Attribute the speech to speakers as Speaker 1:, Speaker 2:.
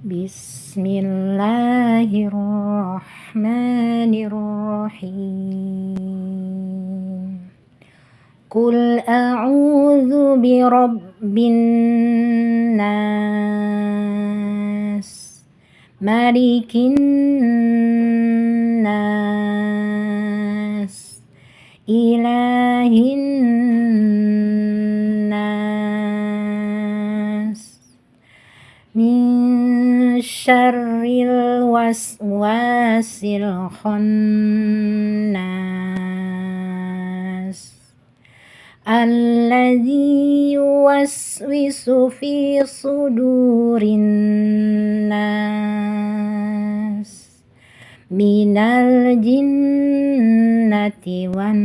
Speaker 1: Bismillahirrahmanirrahim. Qul a'udzu birabbin nas, malikin nas, ilahin nas, min syarril waswasil khannas, alladzi yuwaswisu fi sudurin nas, minal jinnati wan